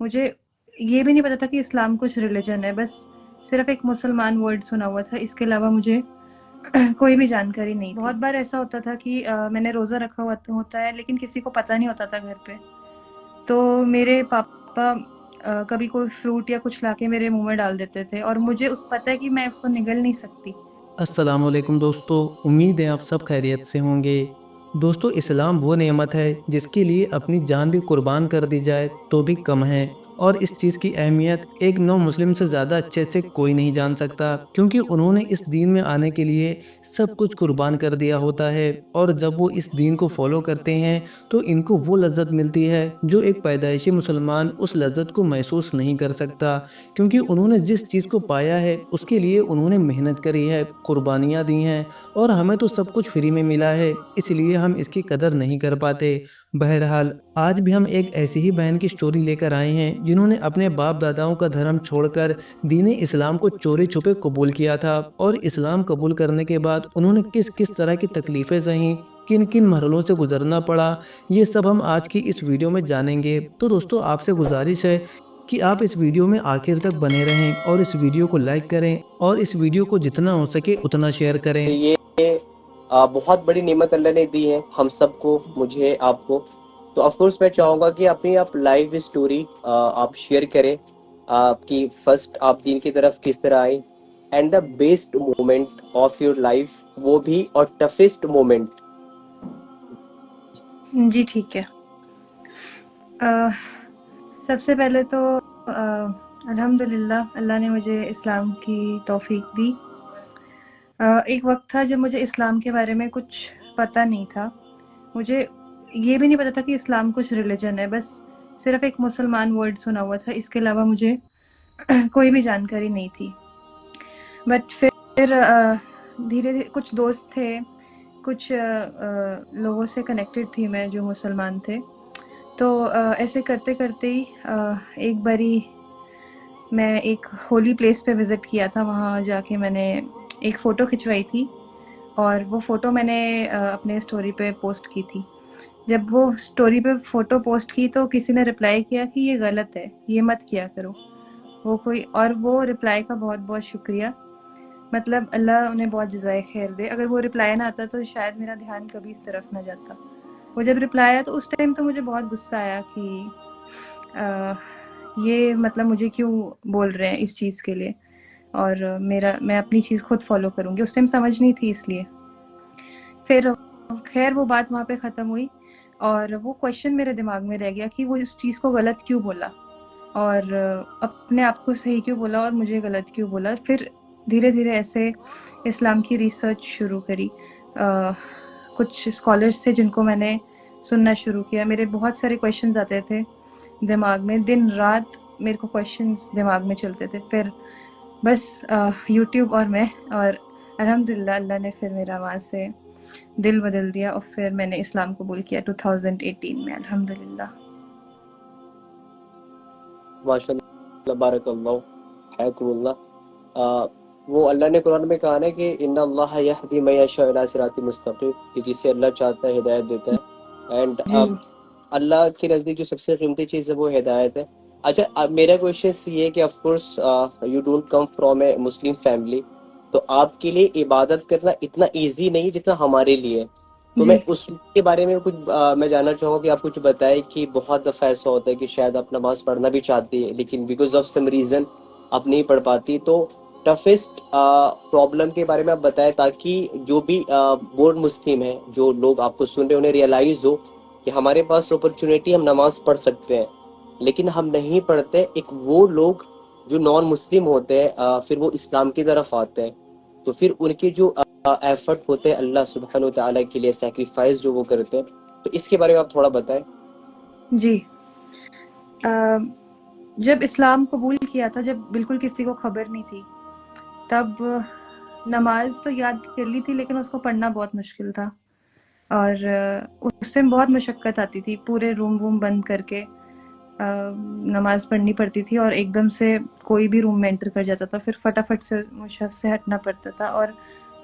مجھے یہ بھی نہیں پتا تھا کہ اسلام کچھ ریلیجن ہے، بس صرف ایک مسلمان ورڈ سنا ہوا تھا، اس کے علاوہ مجھے کوئی بھی جانکاری نہیں تھی۔ بہت بار ایسا ہوتا تھا کہ میں نے روزہ رکھا ہوتا ہے لیکن کسی کو پتہ نہیں ہوتا تھا گھر پہ، تو میرے پاپا کبھی کوئی فروٹ یا کچھ لا کے میرے منہ میں ڈال دیتے تھے، اور مجھے پتہ ہے کہ میں اس کو نگل نہیں سکتی۔ السلام علیکم دوستو، امید ہے آپ سب خیریت سے ہوں گے۔ دوستو، اسلام وہ نعمت ہے جس کے لیے اپنی جان بھی قربان کر دی جائے تو بھی کم ہے، اور اس چیز کی اہمیت ایک نو مسلم سے زیادہ اچھے سے کوئی نہیں جان سکتا، کیونکہ انہوں نے اس دین میں آنے کے لیے سب کچھ قربان کر دیا ہوتا ہے، اور جب وہ اس دین کو فالو کرتے ہیں تو ان کو وہ لذت ملتی ہے جو ایک پیدائشی مسلمان اس لذت کو محسوس نہیں کر سکتا، کیونکہ انہوں نے جس چیز کو پایا ہے اس کے لیے انہوں نے محنت کری ہے، قربانیاں دی ہیں، اور ہمیں تو سب کچھ فری میں ملا ہے، اس لیے ہم اس کی قدر نہیں کر پاتے۔ بہرحال آج بھی ہم ایک ایسی ہی بہن کی سٹوری لے کر آئے ہیں جنہوں نے اپنے باپ داداؤں کا دھرم چھوڑ کر دین اسلام کو چوری چھپے قبول کیا تھا، اور اسلام قبول کرنے کے بعد انہوں نے کس کس طرح کی تکلیفیں سہیں، کن کن مرحلوں سے گزرنا پڑا، یہ سب ہم آج کی اس ویڈیو میں جانیں گے۔ تو دوستو، آپ سے گزارش ہے کہ آپ اس ویڈیو میں آخر تک بنے رہیں، اور اس ویڈیو کو لائک کریں، اور اس ویڈیو کو جتنا ہو سکے اتنا شیئر کریں۔ یہ بہت بڑی نعمت اللہ نے دی ہے ہم سب کو، مجھے، آپ کو۔ تو آف کورس میں چاہوں گا کہ اپنی آپ لائف اسٹوری آپ شیئر کریں، آپ کی فرسٹ آپ دین کی طرف کس طرح آئی، and the best moment of your life, وہ بھی، اور ٹفسٹ مومنٹ۔ جی ٹھیک ہے۔ سب سے پہلے تو الحمدللہ اللہ نے مجھے اسلام کی توفیق دی۔ ایک وقت تھا جب مجھے اسلام کے بارے میں کچھ پتہ نہیں تھا، مجھے یہ بھی نہیں پتا تھا کہ اسلام کچھ ریلیجن ہے، بس صرف ایک مسلمان ورڈ سنا ہوا تھا، اس کے علاوہ مجھے کوئی بھی جانکاری نہیں تھی۔ بٹ پھر دھیرے دھیرے کچھ دوست تھے، کچھ لوگوں سے کنیکٹڈ تھی میں جو مسلمان تھے، تو ایسے کرتے کرتے ہی ایک باری میں ایک ہولی پلیس پہ وزٹ کیا تھا، وہاں جا کے میں نے ایک فوٹو کھنچوائی تھی، اور وہ فوٹو میں نے اپنے اسٹوری پہ پوسٹ کی تھی۔ جب وہ اسٹوری پہ فوٹو پوسٹ کی تو کسی نے رپلائی کیا کہ یہ غلط ہے، یہ مت کیا کرو، اور وہ رپلائی کا بہت بہت شکریہ، مطلب اللہ انہیں بہت جزائے خیر دے۔ اگر وہ رپلائی نہ آتا تو شاید میرا دھیان کبھی اس طرف نہ جاتا۔ وہ جب رپلائی آیا تو اس ٹائم تو مجھے بہت غصہ آیا کہ یہ مطلب مجھے کیوں بول رہے ہیں اس چیز کے لیے، اور میں اپنی چیز خود فالو کروں گی۔ اس ٹائم سمجھ نہیں تھی، اس لیے پھر خیر وہ بات وہاں پہ ختم ہوئی، اور وہ کویشچن میرے دماغ میں رہ گیا کہ وہ اس چیز کو غلط کیوں بولا، اور اپنے آپ کو صحیح کیوں بولا اور مجھے غلط کیوں بولا۔ پھر دھیرے دھیرے ایسے اسلام کی ریسرچ شروع کری، کچھ اسکالرس تھے جن کو میں نے سننا شروع کیا، میرے بہت سارے کویشچنز آتے تھے دماغ میں، دن رات میرے کو کویشچنز دماغ میں چلتے تھے۔ پھر بس یوٹیوب اور میں، اور الحمدللہ اللہ نے پھر میرا وہاں سے دل بدل دیا، اور پھر میں نے اسلام قبول کیا 2018 میں، الحمدللہ۔ ماشاء اللہ، بارک اللہ، حیاکم اللہ۔ وہ اللہ نے قرآن میں کہا ہے کہ ان اللہ یہدی من یشاء الی صراط مستقیم، کہ جسے اللہ چاہتا ہے ہدایت دیتا ہے، اینڈ جی اللہ کے نزدیک جو سب سے قیمتی چیز ہے وہ ہدایت ہے۔ اچھا، میرا کوشچن یہ ہے کہ of course you don't come from a Muslim family, تو آپ کے لیے عبادت کرنا اتنا ایزی نہیں جتنا ہمارے لیے، تو میں جی اس کے بارے میں کچھ میں جاننا چاہوں گا کہ آپ کچھ بتائیں کہ بہت دفعہ ایسا ہوتا ہے کہ شاید آپ نماز پڑھنا بھی چاہتی ہے لیکن بیکاز آف سم ریزن آپ نہیں پڑھ پاتی، تو ٹفسٹ پرابلم کے بارے میں آپ بتائیں تاکہ جو بھی بورڈ مسلم ہیں، جو لوگ آپ کو سن رہے ہیں، انہیں ریئلائز ہو کہ ہمارے پاس اپرچونیٹی، ہم نماز پڑھ سکتے ہیں لیکن ہم نہیں پڑھتے۔ ایک وہ لوگ جو نان مسلم ہوتے ہیں پھر وہ اسلام کی طرف آتے ہیں، تو پھر ان کے جو ایفرٹ ہوتے ہیں اللہ سبحانہ وتعالیٰ کے لیے، سیکریفائس جو وہ کرتے ہیں، تو اس کے بارے میں آپ تھوڑا بتائیں۔ جی جب اسلام قبول کیا تھا، جب بالکل کسی کو خبر نہیں تھی، تب نماز تو یاد کر لی تھی لیکن اس کو پڑھنا بہت مشکل تھا، اور اس ٹائم بہت مشقت آتی تھی، پورے روم بند کر کے نماز پڑھنی پڑتی تھی، اور ایک دم سے کوئی بھی روم میں انٹر کر جاتا تھا، پھر فٹافٹ سے مصحف سے ہٹنا پڑتا تھا، اور